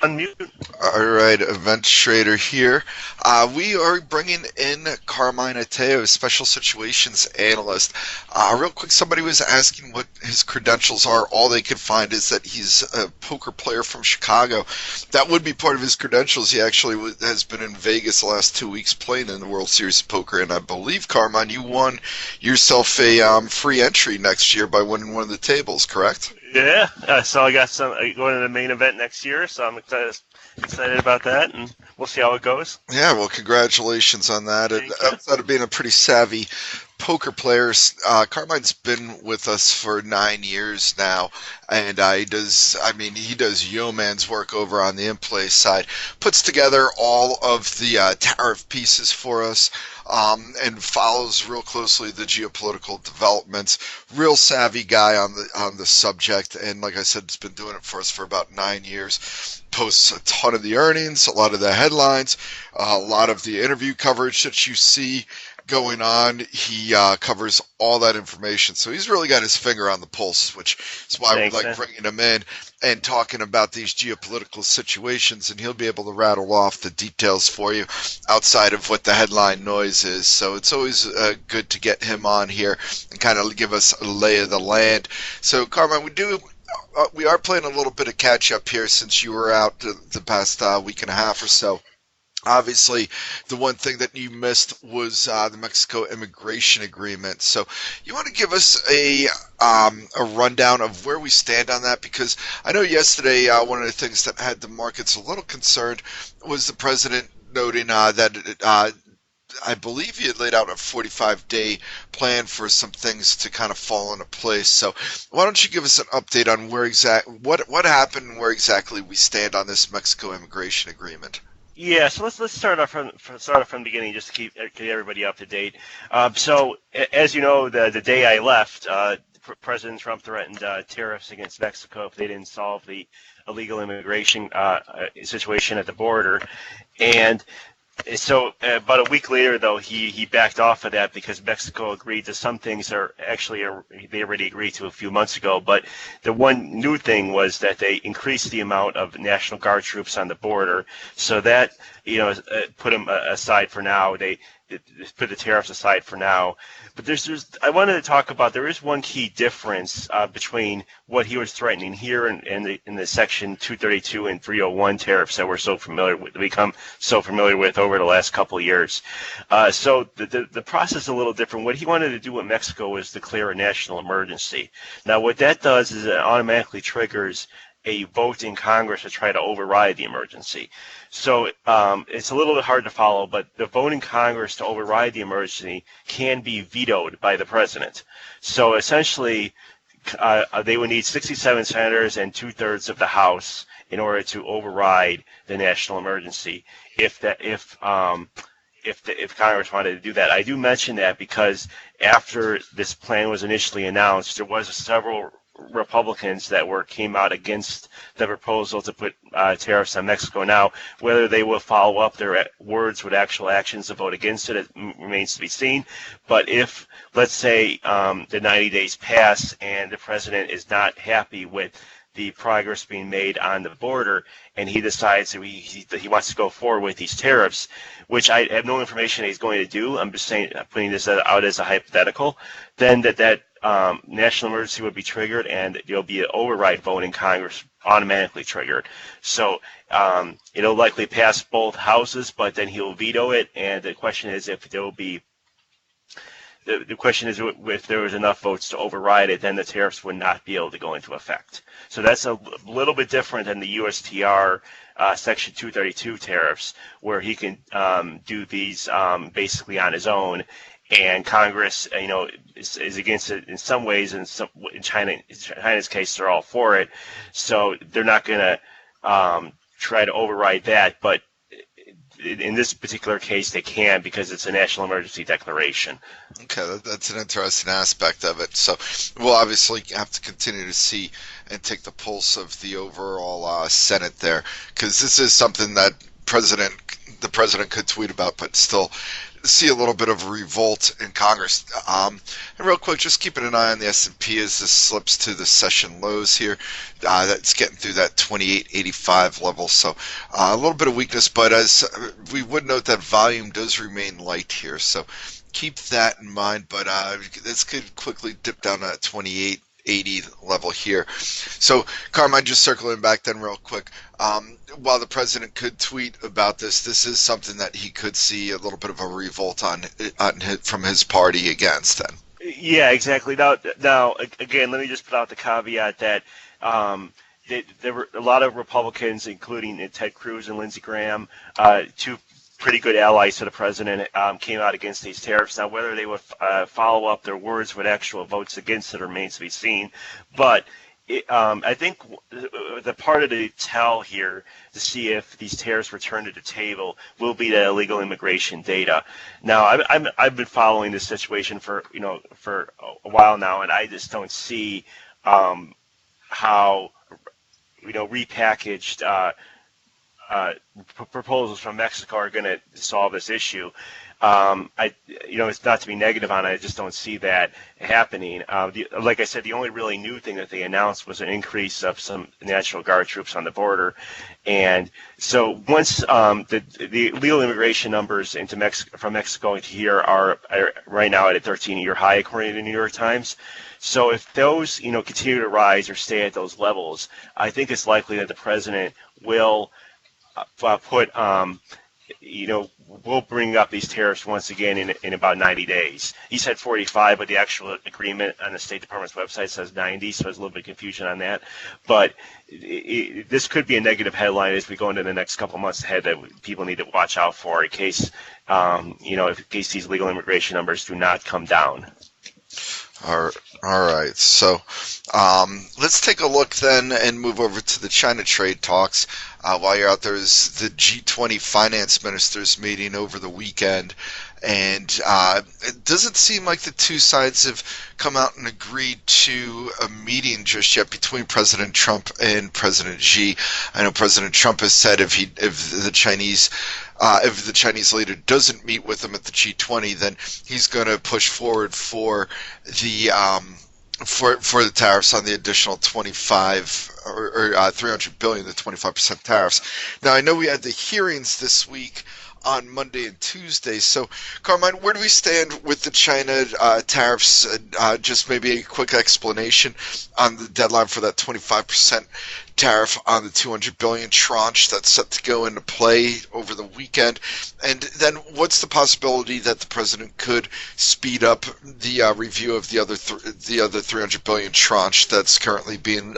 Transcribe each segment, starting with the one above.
unmute. All right, event trader here. We are bringing in Carmine Atteo, special situations analyst. Real quick, somebody was asking what his credentials are. All they could find is that he's a poker player from Chicago. That would be part of his credentials. He actually has been in Vegas the last 2 weeks playing in the World Series of Poker, and I believe, Carmine, you won yourself a free entry next year by winning one of the tables, correct? Yeah, so I got some going to the main event next year, so I'm excited about that, and we'll see how it goes. Yeah, well, congratulations on that. And Thank you. outside of being a pretty savvy poker player, Carmine's been with us for 9 years now, and he does yeoman's work over on the in-play side. Puts together all of the tariff pieces for us, and follows real closely the geopolitical developments. Real savvy guy on the subject, and like I said, has been doing it for us for about 9 years. Posts a ton of the earnings, a lot of the headlines, a lot of the interview coverage that you see going on. He covers all that information. So he's really got his finger on the pulse, which is why we like bringing him in and talking about these geopolitical situations. And he'll be able to rattle off the details for you outside of what the headline noise is. So it's always good to get him on here and kind of give us a lay of the land. So, Carmine, we are playing a little bit of catch up here since you were out the past week and a half or so. Obviously, the one thing that you missed was the Mexico immigration agreement. So, you want to give us a rundown of where we stand on that? Because I know yesterday one of the things that had the markets a little concerned was the president noting that I believe he had laid out a 45-day plan for some things to kind of fall into place. So why don't you give us an update on what happened and where exactly we stand on this Mexico immigration agreement? Yeah, so let's start off from the beginning just to keep everybody up to date. So as you know, the day I left, President Trump threatened tariffs against Mexico if they didn't solve the illegal immigration situation at the border, and so about a week later, though, he backed off of that because Mexico agreed to some things they already agreed to a few months ago. But the one new thing was that they increased the amount of National Guard troops on the border. So that put them aside for now. They put the tariffs aside for now. But I wanted to talk about there is one key difference between what he was threatening here in the Section 232 and 301 tariffs that we're become so familiar with over the last couple of years. So the process is a little different. What he wanted to do with Mexico was declare a national emergency. Now, what that does is it automatically triggers a vote in Congress to try to override the emergency. So it's a little bit hard to follow, but the vote in Congress to override the emergency can be vetoed by the president. So essentially, they would need 67 senators and 2/3 of the House in order to override the national emergency. If Congress wanted to do that, I do mention that because after this plan was initially announced, there was several Republicans that came out against the proposal to put tariffs on Mexico. Now, whether they will follow up their words with actual actions to vote against it, remains to be seen. But if, let's say, the 90 days pass and the president is not happy with the progress being made on the border, and he decides that he wants to go forward with these tariffs, which I have no information that he's going to do. I'm just saying, putting this out as a hypothetical. Then that national emergency would be triggered, and there'll be an override vote in Congress automatically triggered. So it'll likely pass both houses, but then he'll veto it. And the question is if there will be. The question is if there was enough votes to override it, then the tariffs would not be able to go into effect. So that's a little bit different than the USTR Section 232 tariffs, where he can do these basically on his own, and Congress, is against it in some ways. In China's case, they're all for it. So they're not going to try to override that, but in this particular case, they can because it's a national emergency declaration. Okay, that's an interesting aspect of it. So we'll obviously have to continue to see and take the pulse of the overall Senate there, because this is something that the president could tweet about, but still see a little bit of a revolt in Congress. And real quick, just keeping an eye on the S&P as this slips to the session lows here. That's getting through that 28.85 level, so a little bit of weakness, but as we would note that volume does remain light here, so keep that in mind. But this could quickly dip down to that 28.80 level here. So, Carmine, just circling back then real quick, while the president could tweet about this is something that he could see a little bit of a revolt from his party against then. Yeah, exactly. Now, again, let me just put out the caveat that there were a lot of Republicans, including Ted Cruz and Lindsey Graham, two pretty good allies to the president, came out against these tariffs. Now, whether they would follow up their words with actual votes against it remains to be seen. But I think the part of the tell here to see if these tariffs return to the table will be the illegal immigration data. Now, I've been following this situation for a while now, and I just don't see how repackaged proposals from Mexico are going to solve this issue. It's not to be negative on it. I just don't see that happening. Like I said, the only really new thing that they announced was an increase of some National Guard troops on the border, and so once the illegal immigration numbers into Mexico from Mexico into here are right now at a 13-year high, according to the New York Times. So if those continue to rise or stay at those levels, I think it's likely that the president will we'll bring up these tariffs once again in about 90 days. He said 45, but the actual agreement on the State Department's website says 90, so there's a little bit of confusion on that. But this could be a negative headline as we go into the next couple months ahead that people need to watch out for in case, in case these legal immigration numbers do not come down. All right. So let's take a look then and move over to the China trade talks. While you're out there is the G20 finance ministers meeting over the weekend. And it doesn't seem like the two sides have come out and agreed to a meeting just yet between President Trump and President Xi. I know President Trump has said if the Chinese leader doesn't meet with him at the G20, then he's going to push forward for the for the tariffs on the additional 25 or 300 billion, the 25% tariffs. Now, I know we had the hearings this week on Monday and Tuesday. So, Carmine, where do we stand with the China tariffs? Just maybe a quick explanation on the deadline for that 25% tariff on the 200 billion tranche that's set to go into play over the weekend. And then what's the possibility that the president could speed up the review of the other 300 billion tranche that's currently being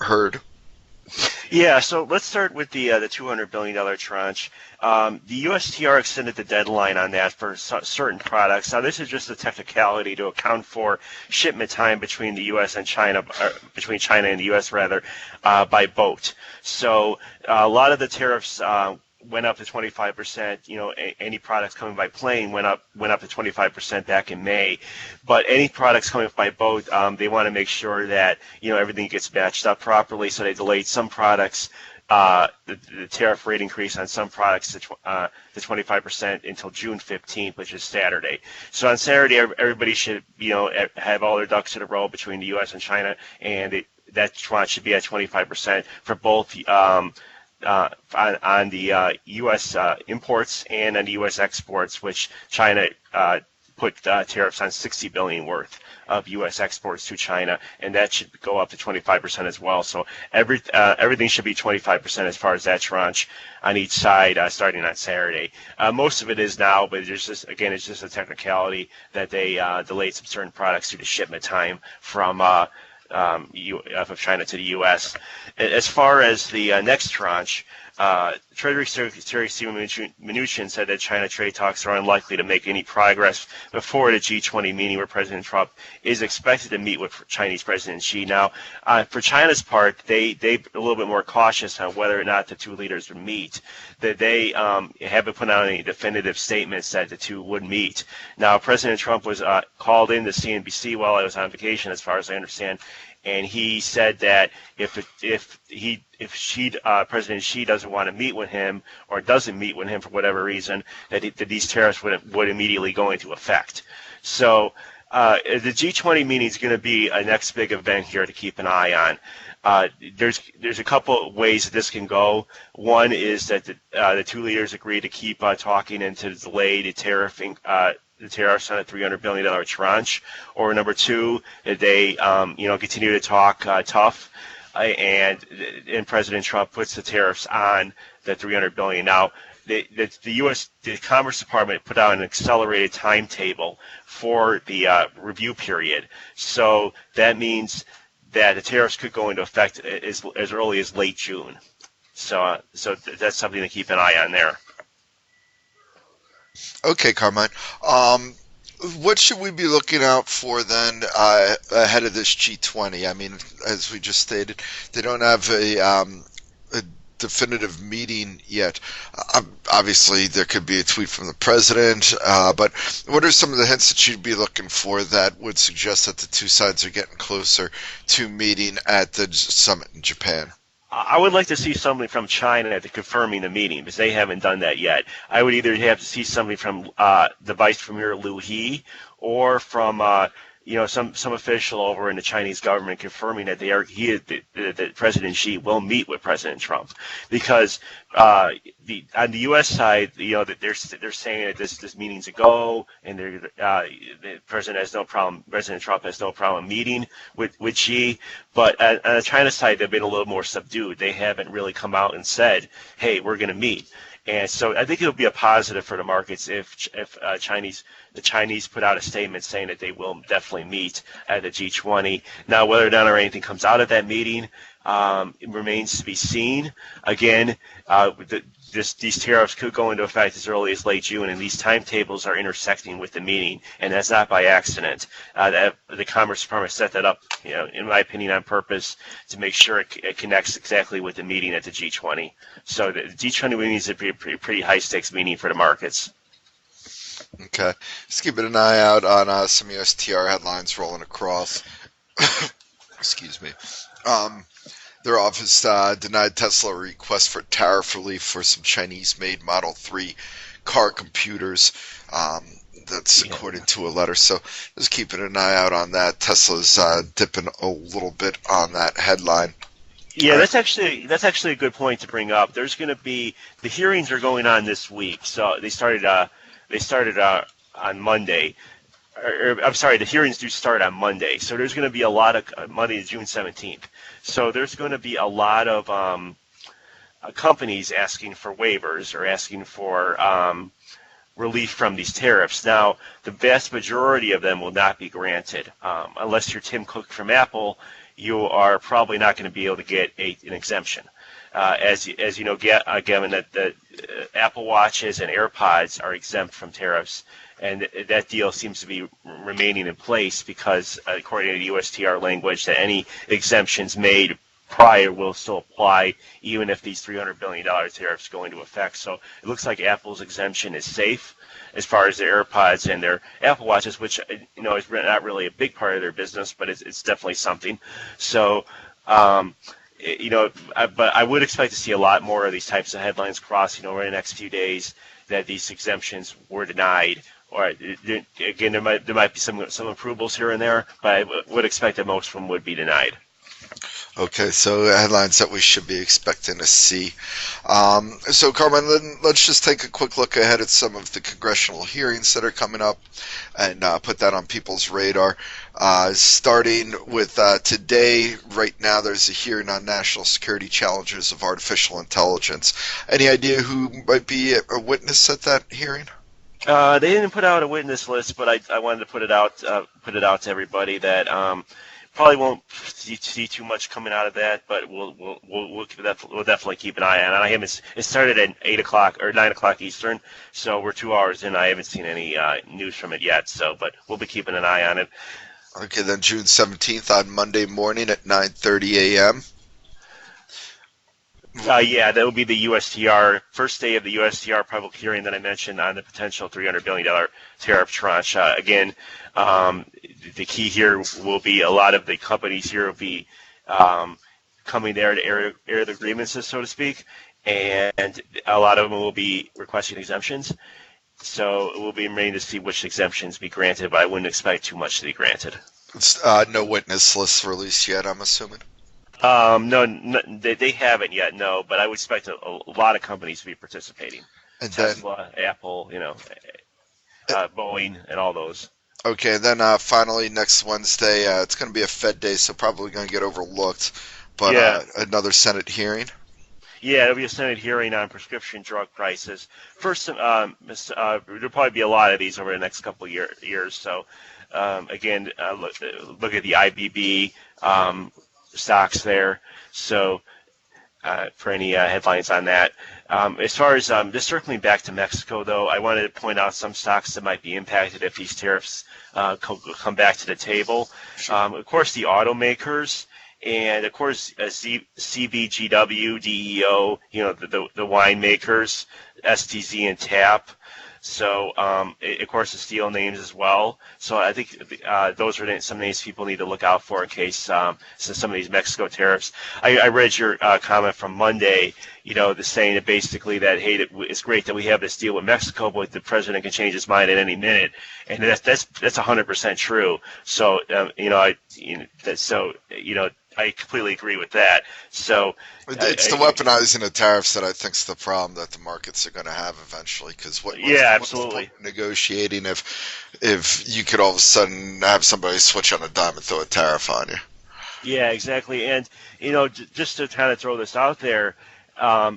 heard? Yeah, so let's start with the $200 billion tranche. The USTR extended the deadline on that for certain products. Now, this is just a technicality to account for shipment time between the U.S. and China, between China and the U.S. rather, by boat. So a lot of the tariffs went up to 25%. Any products coming by plane went up to 25% back in May. But any products coming by boat, they want to make sure that everything gets matched up properly. So they delayed some products, the tariff rate increase on some products to 25% until June 15th, which is Saturday. So on Saturday, everybody should have all their ducks in a row between the U.S. and China, and that tranche should be at 25% for both. On the U.S. Imports and on the U.S. exports, which China put tariffs on 60 billion worth of U.S. exports to China, and that should go up to 25% as well. So everything should be 25% as far as that tranche on each side, starting on Saturday. Most of it is now, but it's just a technicality that they delayed some certain products due to shipment time from China to the U.S. As far as the next tranche, Treasury Secretary Steven Mnuchin said that China trade talks are unlikely to make any progress before the G20 meeting where President Trump is expected to meet with Chinese President Xi. Now, for China's part, they're a little bit more cautious on whether or not the two leaders would meet. That they haven't put out any definitive statements that the two would meet. Now, President Trump was called in to CNBC while I was on vacation, as far as I understand, and he said that if he if President Xi doesn't want to meet with him or doesn't meet with him for whatever reason, that these tariffs would immediately go into effect. So the G20 meeting is going to be a next big event here to keep an eye on. There's a couple ways that this can go. One is that the two leaders agree to keep talking and to delay the tariffs on a $300 billion tranche, or number two, that they continue to talk tough, and President Trump puts the tariffs on the $300 billion. Now, the U.S. the Commerce Department put out an accelerated timetable for the review period, so that means that the tariffs could go into effect as early as late June. So that's something to keep an eye on there. Okay, Carmine. What should we be looking out for then ahead of this G20? I mean, as we just stated, they don't have a definitive meeting yet. Obviously, there could be a tweet from the president, but what are some of the hints that you'd be looking for that would suggest that the two sides are getting closer to meeting at the summit in Japan? I would like to see somebody from China confirming the meeting, because they haven't done that yet. I would either have to see somebody from the Vice Premier Liu He, or from some official over in the Chinese government confirming that that President Xi will meet with President Trump, because on the U.S. side, that they're saying that this meeting's a go, and the President Trump has no problem meeting with Xi. But on the China side, they've been a little more subdued. They haven't really come out and said, "Hey, we're going to meet." And so I think it would be a positive for the markets if the Chinese put out a statement saying that they will definitely meet at the G20. Now, whether or not anything comes out of that meeting, it remains to be seen. Again, these tariffs could go into effect as early as late June, and these timetables are intersecting with the meeting, and that's not by accident. The Commerce Department set that up, in my opinion, on purpose to make sure it connects exactly with the meeting at the G20. So the G20 meeting is a pretty high-stakes meeting for the markets. Okay. Just keeping an eye out on some USTR headlines rolling across. Excuse me. Their office denied Tesla a request for tariff relief for some Chinese-made Model 3 car computers. That's according to a letter. So just keeping an eye out on that. Tesla's dipping a little bit on that headline. Yeah, that's actually a good point to bring up. There's going to be the hearings are going on this week. So they started on Monday. I'm sorry, the hearings do start on Monday. So there's going to be a lot of Monday, June 17th. So there's going to be a lot of companies asking for waivers or asking for relief from these tariffs. Now, the vast majority of them will not be granted. Unless you're Tim Cook from Apple, you are probably not going to be able to get an exemption. As you know, given that the Apple Watches and AirPods are exempt from tariffs, and that deal seems to be remaining in place because, according to the USTR language, that any exemptions made prior will still apply even if these $300 billion tariffs go into effect. So it looks like Apple's exemption is safe as far as their AirPods and their Apple Watches, which is not really a big part of their business, but it's definitely something. So but I would expect to see a lot more of these types of headlines crossing over the next few days that these exemptions were denied. Or again, there might be some approvals here and there, but I would expect that most of them would be denied. Okay, so headlines that we should be expecting to see. So, Carmine, let's just take a quick look ahead at some of the congressional hearings that are coming up and put that on people's radar. Starting with today, right now, there's a hearing on national security challenges of artificial intelligence. Any idea who might be a witness at that hearing? They didn't put out a witness list, but I wanted to put it out to everybody that probably won't see too much coming out of that, but we'll definitely keep an eye on it. It started at 8 o'clock or 9 o'clock Eastern, so we're 2 hours in. I haven't seen any news from it yet, but we'll be keeping an eye on it. Okay, then June 17th on Monday morning at 9:30 a.m. Yeah, that will be the USTR, first day of the USTR public hearing that I mentioned on the potential $300 billion tariff tranche. Again, the key here will be a lot of the companies here will be coming there to air the grievances, so to speak, and a lot of them will be requesting exemptions. So it will be remaining to see which exemptions be granted, but I wouldn't expect too much to be granted. It's, no witness lists released yet, I'm assuming. No, they haven't yet, no, but I would expect a lot of companies to be participating. And Tesla, Apple, Boeing, and all those. okay, then finally next Wednesday, it's going to be a Fed day, so probably going to get overlooked. But Yeah. another Senate hearing. Yeah, there'll be a Senate hearing on prescription drug prices. First, there'll probably be a lot of these over the next couple of years. So, again, look at the IBB stocks there. So, for any headlines on that. As far as just circling back to Mexico, though, I wanted to point out some stocks that might be impacted if these tariffs come back to the table. Of course, the automakers. And of course, CBGW, DEO, the winemakers, STZ and TAP. So, of course, the steel names as well. So I think those are some names people need to look out for in case some of these Mexico tariffs. I read your comment from Monday, the saying that basically that, hey, it's great that we have this deal with Mexico, but the president can change his mind at any minute, and that's 100% true. So, I completely agree with that. So it's the weaponizing of tariffs that I think's the problem that the markets are going to have eventually. Because absolutely. What's negotiating if you could all of a sudden have somebody switch on a dime and throw a tariff on you? Yeah, exactly. And just to kind of throw this out there,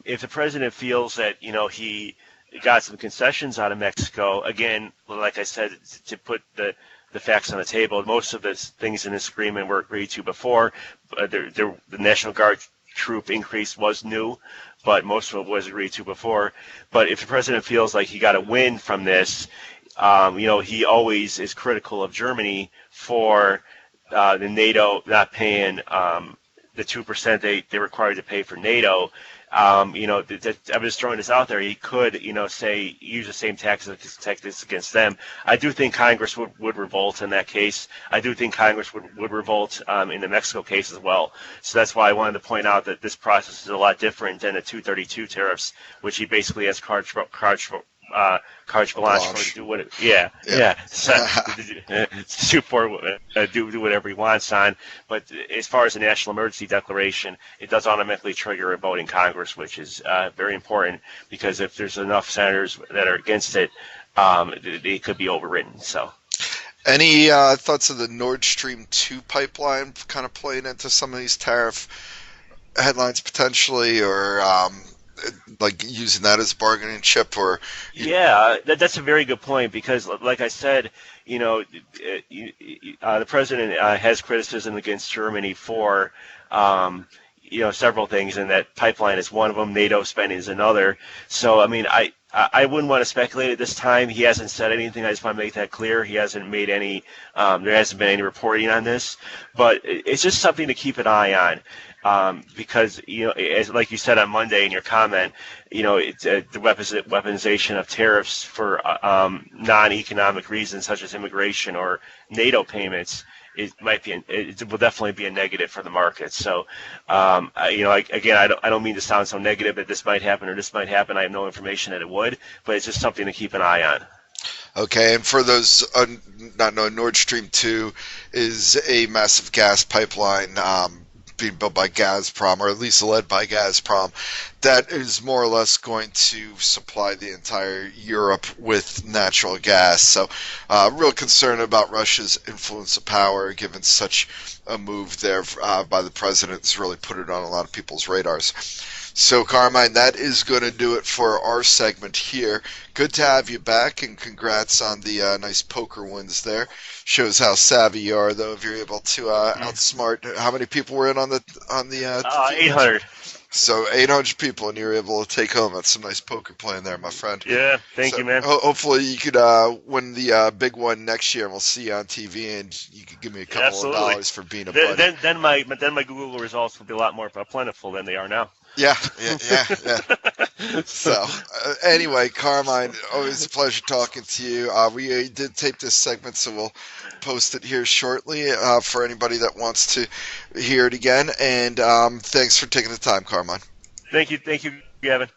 if the president feels that he got some concessions out of Mexico, again, like I said, to put the facts on the table. Most of the things in this agreement were agreed to before. The National Guard troop increase was new, but most of it was agreed to before. But if the president feels like he got a win from this, he always is critical of Germany for the NATO not paying the 2% they're required to pay for NATO. I'm just throwing this out there. He could, say use the same tactics against them. I do think Congress would revolt in that case. I do think Congress would revolt in the Mexico case as well. So that's why I wanted to point out that this process is a lot different than the 232 tariffs, which he basically has carte blanche for to do what do whatever he wants on. But as far as the national emergency declaration, it does automatically trigger a vote in Congress, which is very important because if there's enough senators that are against it, it could be overridden. So. Any thoughts of the Nord Stream 2 pipeline kind of playing into some of these tariff headlines potentially, or like using that as a bargaining chip? Or that's a very good point because, like I said, the president has criticism against Germany for several things, and that pipeline is one of them. NATO spending is another. So, I mean, I wouldn't want to speculate at this time. He hasn't said anything. I just want to make that clear. He hasn't made any. There hasn't been any reporting on this, but it's just something to keep an eye on. Because as like you said on Monday in your comment, it's the weaponization of tariffs for non-economic reasons such as immigration or NATO payments. It will definitely be a negative for the market. So, I don't mean to sound so negative that this might happen or this might happen. I have no information that it would, but it's just something to keep an eye on. Okay, and for those not knowing, Nord Stream 2 is a massive gas pipeline being built by Gazprom, or at least led by Gazprom, that is more or less going to supply the entire Europe with natural gas. So real concern about Russia's influence of power, given such a move there by the president, has really put it on a lot of people's radars. So, Carmine, that is going to do it for our segment here. Good to have you back, and congrats on the nice poker wins there. Shows how savvy you are, though, if you're able to outsmart. How many people were in on the 800. So 800 people, and you're able to take home. That's some nice poker playing there, my friend. Yeah, thank you, man. Hopefully you could win the big one next year, and we'll see you on TV, and you could give me a couple of dollars for being a buddy. Then my Google results will be a lot more plentiful than they are now. Yeah, yeah. So, anyway, Carmine, always a pleasure talking to you. We did tape this segment, so we'll post it here shortly for anybody that wants to hear it again. And thanks for taking the time, Carmine. Thank you, Gavin.